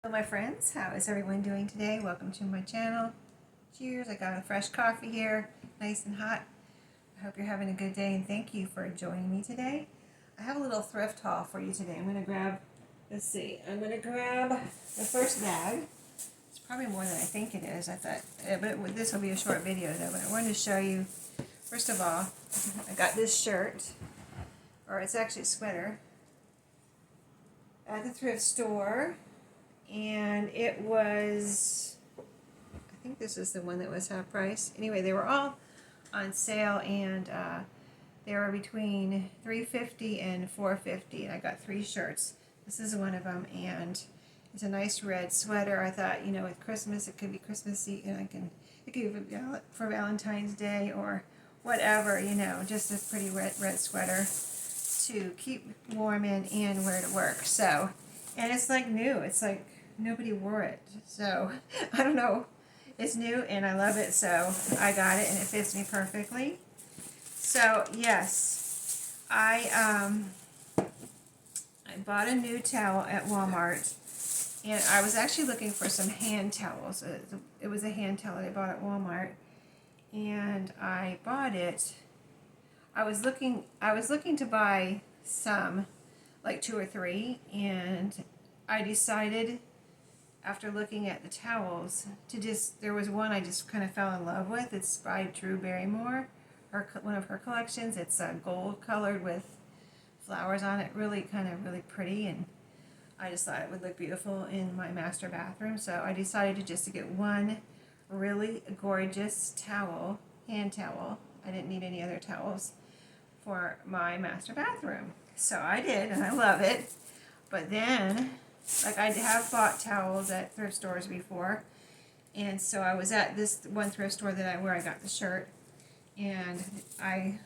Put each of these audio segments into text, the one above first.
Hello my friends, how is everyone doing today? Welcome to my channel. Cheers, I got a fresh coffee here, nice and hot. I hope you're having a good day and thank you for joining me today. I have a little thrift haul for you today. I'm going to grab, I'm going to grab the first bag. It's probably more than I think it is. I thought, but this will be a short video though, but I wanted to show you, first of all, I got this shirt, or it's actually a sweater, at the thrift store. And it was, I think this is the one that was half price. Anyway, they were all on sale, and they were between $3.50 and $4.50. And I got 3 shirts. This is one of them, and it's a nice red sweater. I thought, with Christmas, it could be Christmassy, and it could be for Valentine's Day or whatever. Just a pretty red sweater to keep warm in and wear to work. So, and it's like new. It's like nobody wore it, so I don't know. It's new and I love it, so I got it and it fits me perfectly. So yes, I bought a new towel at Walmart, and I was actually looking for some hand towels. It was a hand towel that I bought at Walmart, and I bought it. I was looking to buy some, like 2 or 3, and I decided, after looking at the towels, there was one I just kind of fell in love with. It's by Drew Barrymore, one of her collections. It's gold colored with flowers on it, really pretty, and I just thought it would look beautiful in my master bathroom. So I decided to get one really gorgeous towel, hand towel. I didn't need any other towels for my master bathroom. So I did, and I love it. But then, like, I have bought towels at thrift stores before, and so I was at this one thrift store where I got the shirt, and I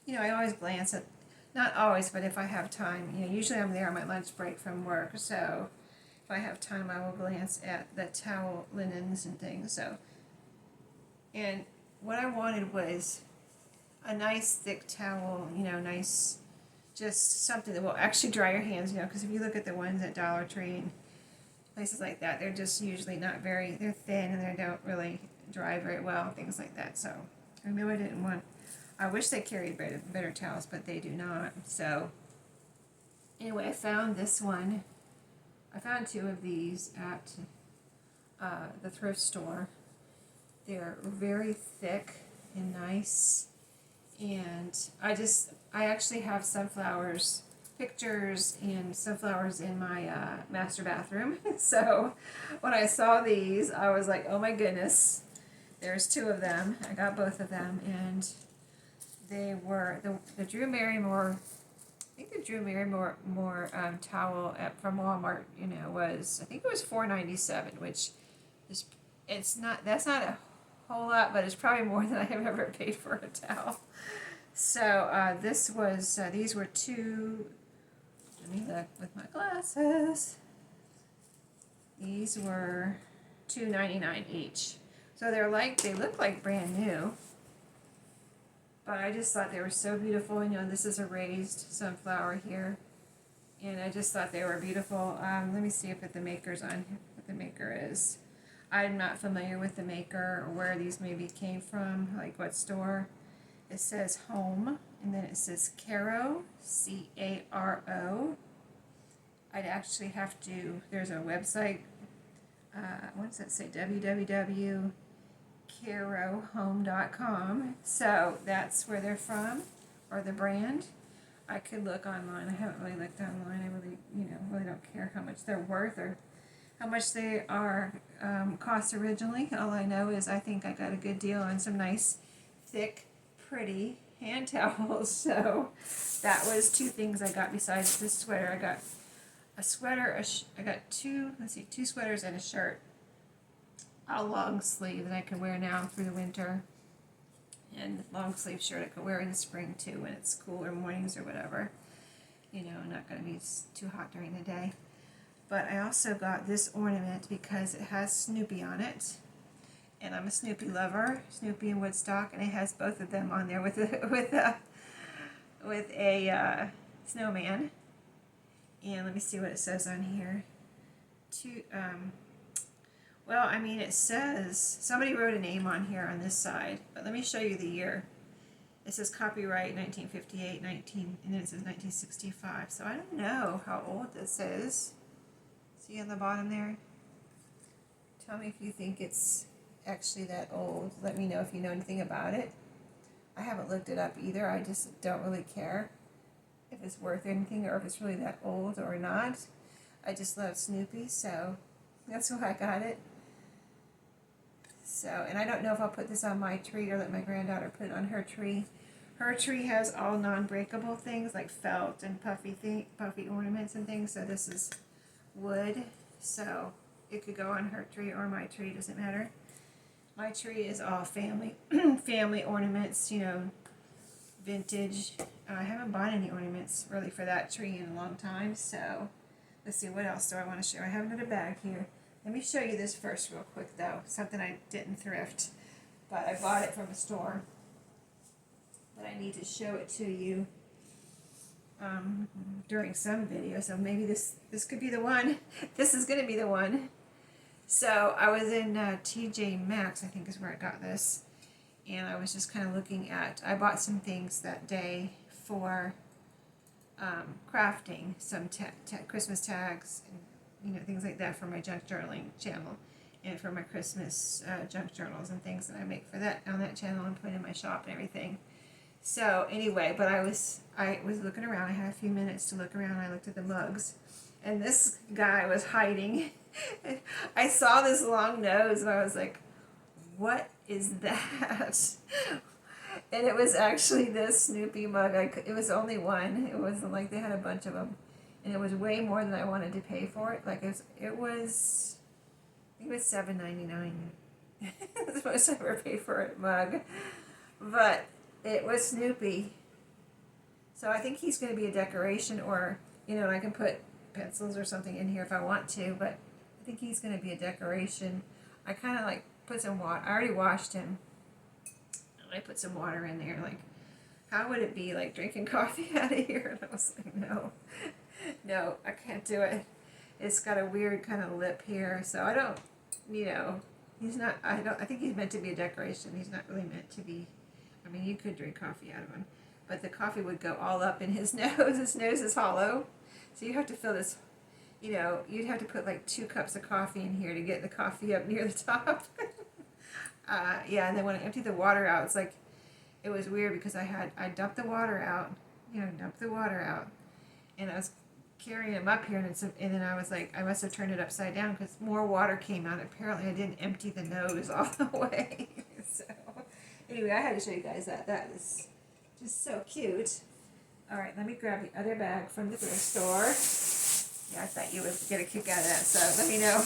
always glance at, not always, but if I have time, usually I'm there on my lunch break from work, so if I have time, I will glance at the towel linens and things. So, and what I wanted was a nice thick towel, nice, just something that will actually dry your hands, because if you look at the ones at Dollar Tree and places like that, they're just usually they're thin and they don't really dry very well, things like that. So I knew I wish they carried better towels, but they do not. So anyway, I found this one. I found 2 of these at the thrift store. They're very thick and nice, and I actually have sunflowers, pictures and sunflowers in my master bathroom. So when I saw these, I was like, oh my goodness, there's 2 of them. I got both of them, and they were the Drew Barrymore. I think the Drew Barrymore towel from Walmart, was, I think it was $4.97, which is, that's not a whole lot, but it's probably more than I have ever paid for a towel. So these were 2, let me look with my glasses. These were $2.99 each. So they look like brand new. But I just thought they were so beautiful. This is a raised sunflower here, and I just thought they were beautiful. Let me see if the maker's on here, what the maker is. I'm not familiar with the maker or where these maybe came from, like what store. It says home, and then it says Caro, C-A-R-O. I'd actually have to, there's a website, what does that say, www.carohome.com. So that's where they're from, or the brand. I could look online. I haven't really looked online. I really, really don't care how much they're worth or how much they are cost originally. All I know is I think I got a good deal on some nice, thick, pretty hand towels. So that was 2 things I got besides this sweater. I got a sweater, I got 2 sweaters and a shirt, a long sleeve that I can wear now through the winter, and long sleeve shirt I could wear in the spring too when it's cooler mornings or whatever, not going to be too hot during the day. But I also got this ornament because it has Snoopy on it, and I'm a Snoopy lover, Snoopy and Woodstock, and it has both of them on there with a snowman. And let me see what it says on here. well, I mean, it says, somebody wrote a name on here on this side, but let me show you the year. It says copyright 1958, and then it says 1965. So I don't know how old this is. See on the bottom there? Tell me if you think it's actually that old. Let me know if you know anything about it. I haven't looked it up either. I just don't really care if it's worth anything or if it's really that old or not. I just love Snoopy, so that's why I got it. So, and I don't know if I'll put this on my tree or let my granddaughter put it on her tree. Her tree has all non-breakable things like felt and puffy ornaments and things. So this is wood, so it could go on her tree or my tree, doesn't matter. My tree is all family family ornaments, you know, vintage. I haven't bought any ornaments really for that tree in a long time. So let's see, what else do I want to show? I have another bag here. Let me show you this first real quick though. Something I didn't thrift, but I bought it from a store. But I need to show it to you during some video. So maybe this could be the one. This is going to be the one. So I was in TJ Maxx, I think is where I got this. And I was just kind of looking at, I bought some things that day for crafting, some Christmas tags and things like that for my junk journaling channel and for my Christmas junk journals and things that I make for that on that channel and put in my shop and everything. So anyway, but I was looking around. I had a few minutes to look around. I looked at the mugs, and this guy was hiding. I saw this long nose, and I was like, "What is that?" And it was actually this Snoopy mug. It was only one. It wasn't like they had a bunch of them. And it was way more than I wanted to pay for it. Like it was I think it was $7.99. That's the most I ever paid for a mug. But it was Snoopy. So I think he's going to be a decoration, or, and I can put pencils or something in here if I want to, but I think he's going to be a decoration. I kind of like put some water. I already washed him. And I put some water in there. Like, how would it be like drinking coffee out of here? And I was like, no. No, I can't do it. It's got a weird kind of lip here, so I don't, he's not, I think he's meant to be a decoration. He's not really meant to be, I mean, you could drink coffee out of him, but the coffee would go all up in his nose. His nose is hollow, so you have to fill this, you'd have to put like 2 cups of coffee in here to get the coffee up near the top. Yeah, and then when I emptied the water out, it's like, it was weird because I dumped the water out, and I was carrying him up here, and then I was like, I must have turned it upside down because more water came out. Apparently I didn't empty the nose all the way. So anyway, I had to show you guys that. That is just so cute. Alright, let me grab the other bag from the thrift store. Yeah, I thought you would get a kick out of that, so let me know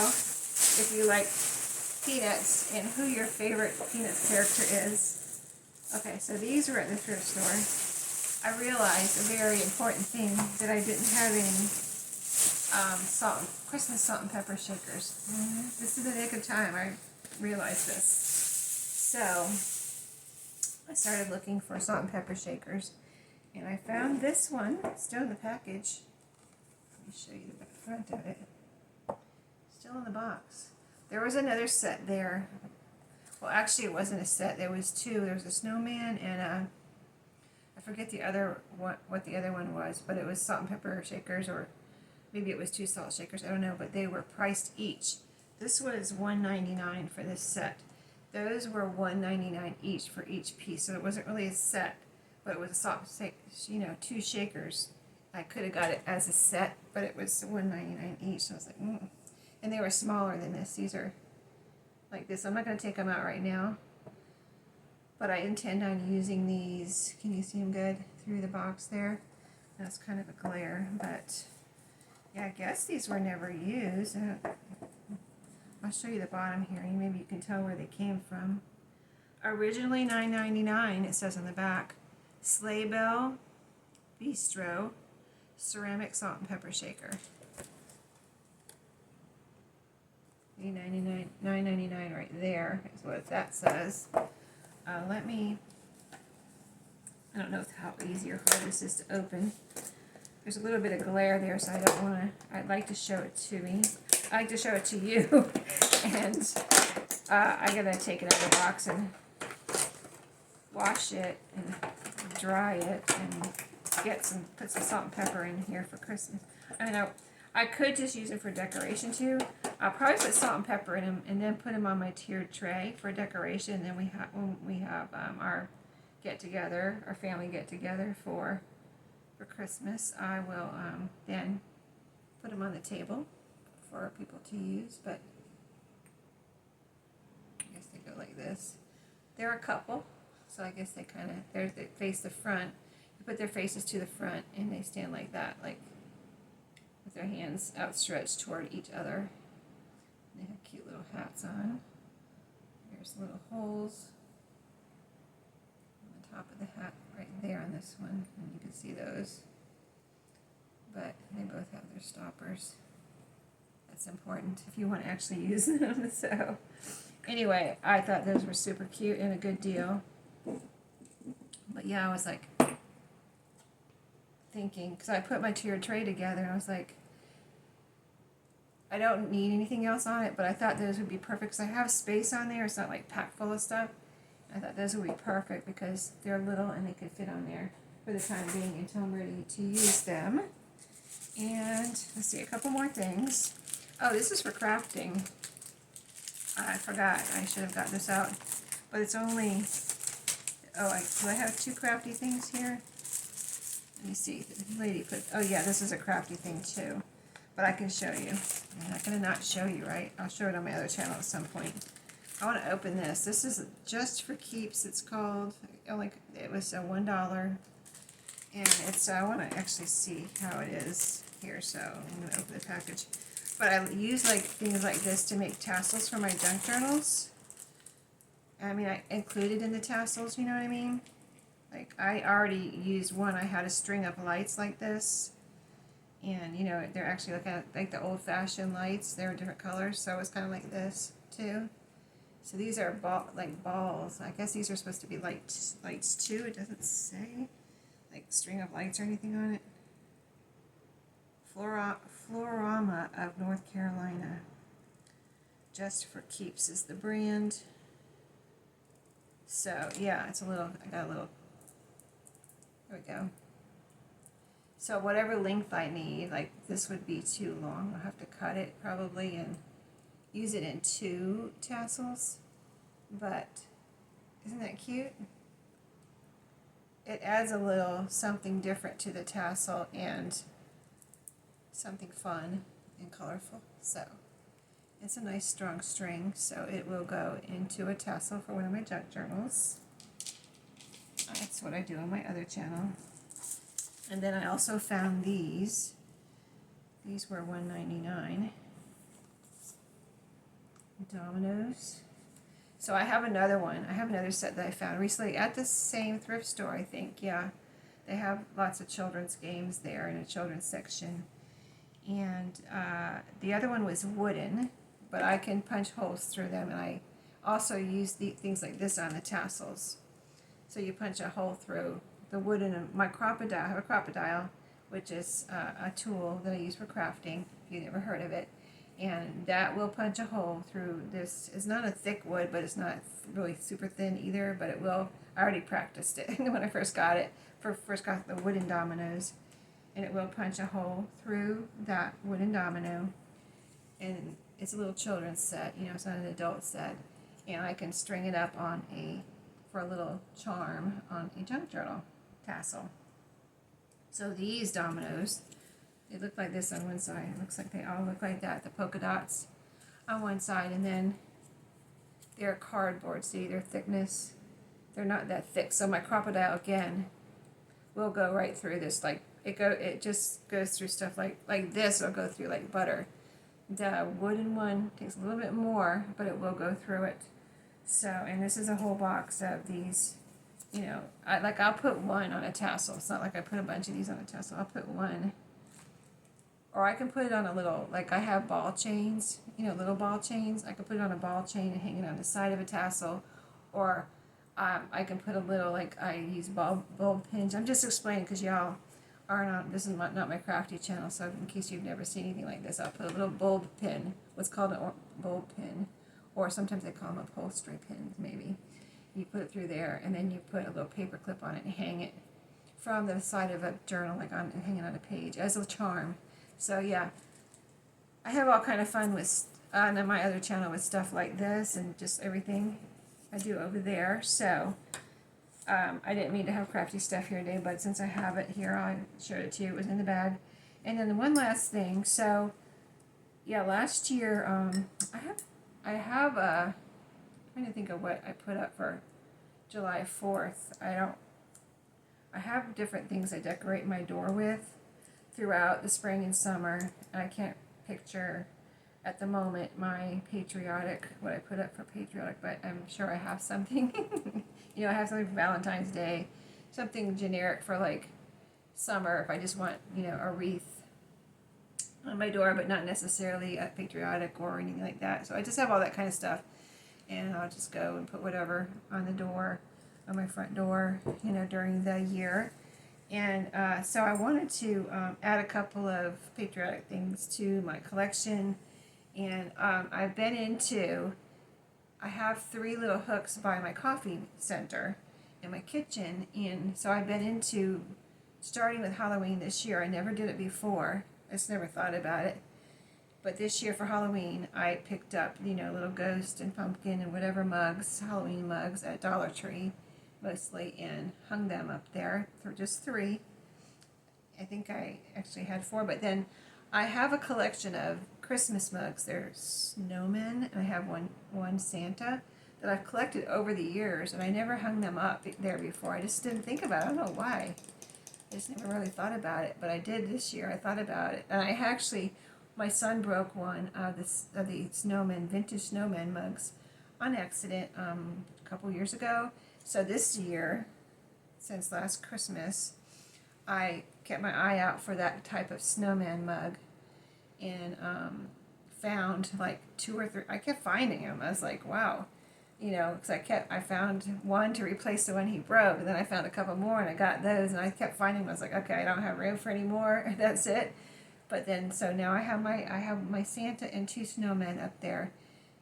if you like Peanuts and who your favorite Peanuts character is. Okay, so these were at the thrift store. I realized a very important thing, that I didn't have any Christmas salt and pepper shakers. This is the nick of time I realized this. So I started looking for salt and pepper shakers, and I found this one still in the package. Let me show you the front of it. Still in the box. There was another set there. Well, actually, it wasn't a set. There was 2. There was a snowman and a, I forget the other what the other one was, but it was salt and pepper shakers, or maybe it was 2 salt shakers. I don't know, but they were priced each. This was $1.99 for this set. Those were $1.99 each for each piece, so it wasn't really a set, but it was a salt, 2 shakers. I could have got it as a set, but it was $1.99 each. So I was like, And they were smaller than this. These are like this. I'm not going to take them out right now, but I intend on using these. Can you see them good through the box there? That's kind of a glare, but yeah, I guess these were never used. I'll show you the bottom here. Maybe you can tell where they came from. Originally $9.99, it says on the back. Sleigh Bell Bistro ceramic salt and pepper shaker. $9.99 right there is what that says. I don't know how easy or hard this is to open. there's a little bit of glare there, so I don't want to, I'd like to show it to me. I like to show it to you. And I gotta take it out of the box and wash it and dry it and put some salt and pepper in here for Christmas. I know I could just use it for decoration too. I'll probably put salt and pepper in them and then put them on my tiered tray for decoration. And then when we have our get together, our family get together for Christmas, I will then put them on the table for people to use. But I guess they go like this. They're a couple, so I guess they they face the front. They put their faces to the front and they stand like that, like with their hands outstretched toward each other. They have cute little hats on. There's little holes on the top of the hat right there on this one, and you can see those. But they both have their stoppers. That's important if you want to actually use them. So anyway, I thought those were super cute and a good deal. But yeah, I was like thinking, because I put my tiered tray together and I was like, I don't need anything else on it, but I thought those would be perfect because I have space on there. It's not like packed full of stuff. I thought those would be perfect because they're little and they could fit on there for the time being until I'm ready to use them. And let's see, a couple more things. Oh, this is for crafting. I forgot. I should have got this out. But it's only... Oh, do I have two crafty things here? Let me see. The lady put... Oh, yeah, this is a crafty thing, too. But I can show you. I'm not going to not show you, right? I'll show it on my other channel at some point. I want to open this. This is just for keeps. It's called... It was $1. And it's... I want to actually see how it is here, so I'm going to open the package. But I use like things like this to make tassels for my junk journals. I mean, I included in the tassels, you know what I mean? Like, I already used one. I had a string of lights like this. And, you know, they're actually like the old-fashioned lights. They were different colors, so it was kind of like this, too. So these are like balls. I guess these are supposed to be lights too. It doesn't say, like, string of lights or anything on it. Florama of North Carolina. Just for Keeps is the brand. So, yeah, it's a little, I got a little, there we go. So whatever length I need, like this would be too long. I'll have to cut it probably and use it in 2 tassels. But isn't that cute? It adds a little something different to the tassel and something fun and colorful. So it's a nice strong string, so it will go into a tassel for one of my junk journals. That's what I do on my other channel. And then I also found these. These were $1.99. Dominoes. So I have another one. I have another set that I found recently at the same thrift store, I think. Yeah, they have lots of children's games there in a children's section. And the other one was wooden, but I can punch holes through them. And I also use things like this on the tassels. So you punch a hole through the wooden. And my crocodile, I have a crocodile, which is a tool that I use for crafting, if you've never heard of it. And that will punch a hole through this. It's not a thick wood, but it's not really super thin either, but it will. I already practiced it when I first got it, first got the wooden dominoes. And it will punch a hole through that wooden domino. And it's a little children's set, you know, it's not an adult set. And I can string it up on for a little charm on a junk journal tassel. So these dominoes, they look like this on one side. It looks like they all look like that, the polka dots on one side. And then they're cardboard, see their thickness? They're not that thick. So my crocodile, again, will go right through this. Like it just goes through stuff like this. It'll go through like butter. The wooden one takes a little bit more, but it will go through it. So, and this is a whole box of these. You know, I'll put one on a tassel. It's not like I put a bunch of these on a tassel. I'll put one. Or I can put it on a little, like I have ball chains, you know, little ball chains. I can put it on a ball chain and hang it on the side of a tassel. Or I can put a little, like I use bulb pins. I'm just explaining because y'all are not, this is not my crafty channel, so in case you've never seen anything like this, I'll put a little bulb pin, what's called a bulb pin, or sometimes they call them upholstery pins, maybe. You put it through there, and then you put a little paper clip on it and hang it from the side of a journal, like on hanging on a page, as a charm. So yeah, I have all kind of fun with on my other channel with stuff like this and just everything I do over there. So I didn't mean to have crafty stuff here today, but since I have it here, I showed it to you. It was in the bag. And then the one last thing. So yeah, last year I have I'm trying to think of what I put up for July 4th. I have different things I decorate my door with throughout the spring and summer. And I can't picture at the moment my patriotic, what I put up for patriotic, but I'm sure I have something. You know, I have something for Valentine's Day, something generic for like summer if I just want, you know, a wreath on my door, but not necessarily a patriotic or anything like that. So I just have all that kind of stuff, and I'll just go and put whatever on the door, on my front door, you know, during the year. And so I wanted to add a couple of patriotic things to my collection. And I've been into, I have 3 little hooks by my coffee center in my kitchen. And so I've been into starting with Halloween this year. I never did it before. I just never thought about it. But this year for Halloween, I picked up, you know, little ghost and pumpkin and whatever mugs, Halloween mugs at Dollar Tree mostly, and hung them up there for just 3. I think I actually had 4, but then I have a collection of Christmas mugs. They're snowmen, and I have one Santa that I've collected over the years, and I never hung them up there before. I just didn't think about it. I don't know why. I just never really thought about it, but I did this year. I thought about it, and I actually, my son broke one of the snowman, vintage snowman mugs on accident a couple years ago. So this year, since last Christmas, I kept my eye out for that type of snowman mug, and found like 2 or 3. I kept finding them. I was like, wow, you know, because I found one to replace the one he broke, and then I found a couple more, and I got those, and I kept finding them. I was like, okay, I don't have room for any more. That's it. But then, so now I have my Santa and 2 snowmen up there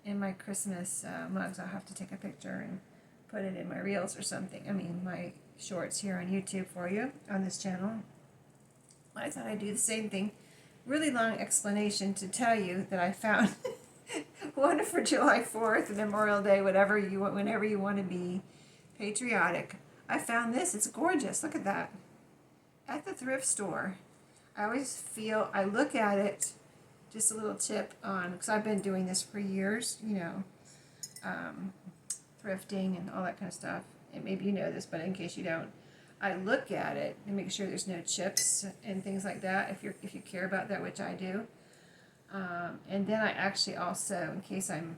in my Christmas mugs. I'll have to take a picture and put it in my reels or something. I mean, my shorts here on YouTube for you on this channel. I thought I'd do the same thing. Really long explanation to tell you that I found one for July 4th, Memorial Day, whenever you want to be patriotic. I found this. It's gorgeous. Look at that. At the thrift store. I always feel, I look at it, just a little tip on, because I've been doing this for years, you know, thrifting and all that kind of stuff. And maybe you know this, but in case you don't, I look at it and make sure there's no chips and things like that, if you care about that, which I do. And then I actually also, in case I'm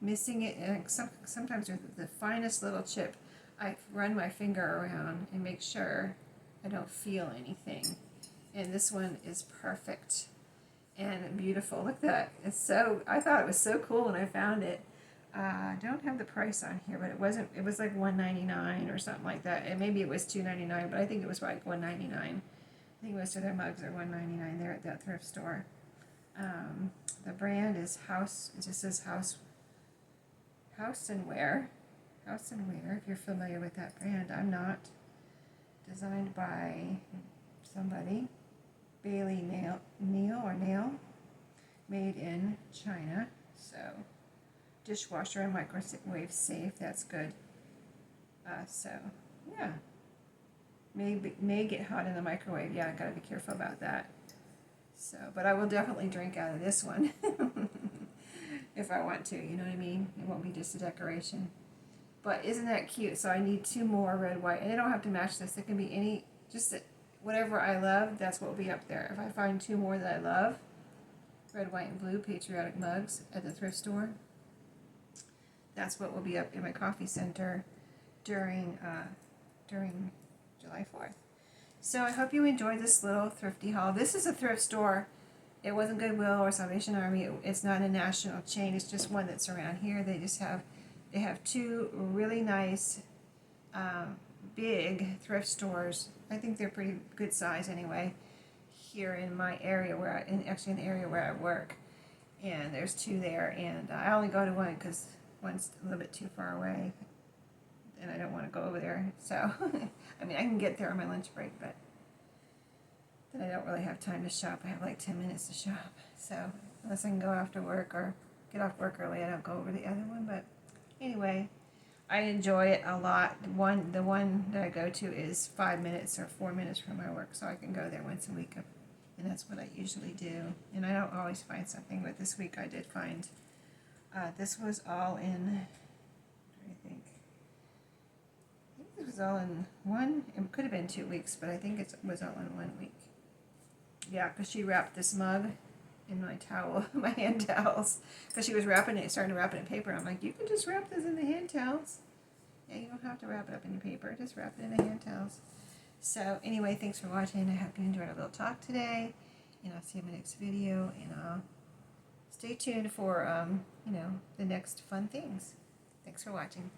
missing it, and sometimes with the finest little chip, I run my finger around and make sure I don't feel anything. And this one is perfect and beautiful. Look at that. I thought it was so cool when I found it. I don't have the price on here, but it was like $1.99 or something like that. And maybe it was $2.99, but I think it was like $1.99. I think most of their mugs are $1.99 there at that thrift store. The brand is House. It just says House and Wear. House and Wear, if you're familiar with that brand. I'm not. Designed by somebody. Bailey Nail, made in China. So, dishwasher and microwave safe. That's good. So, yeah. May get hot in the microwave. Yeah, I gotta be careful about that. So, but I will definitely drink out of this one if I want to. You know what I mean? It won't be just a decoration. But isn't that cute? So I need 2 more red, white, and they don't have to match this. It can be any, just whatever I love. That's what will be up there. If I find 2 more that I love, red, white, and blue patriotic mugs at the thrift store, that's what will be up in my coffee center during July 4th. So I hope you enjoyed this little thrifty haul. This is a thrift store. It wasn't Goodwill or Salvation Army. It's not a national chain. It's just one that's around here. They have 2 really nice big thrift stores I think they're pretty good size anyway. Here in my area actually in the area where I work, and there's 2 there, and I only go to one because one's a little bit too far away, and I don't want to go over there. So, I mean, I can get there on my lunch break, but then I don't really have time to shop. I have like 10 minutes to shop. So, unless I can go after work or get off work early, I don't go over the other one. But anyway, I enjoy it a lot. The one that I go to is 5 minutes or 4 minutes from my work, so I can go there once a week, and that's what I usually do. And I don't always find something, but this week I did find. This was all in. I think it was all in one. It could have been 2 weeks, but I think it was all in 1 week. Yeah, because she wrapped this mug in my towel, my hand towels, because she was wrapping it, starting to wrap it in paper. I'm like, you can just wrap this in the hand towels. Yeah, you don't have to wrap it up in your paper. Just wrap it in the hand towels. So anyway, thanks for watching. I hope you enjoyed our little talk today, and I'll see you in my next video. And stay tuned for the next fun things. Thanks for watching.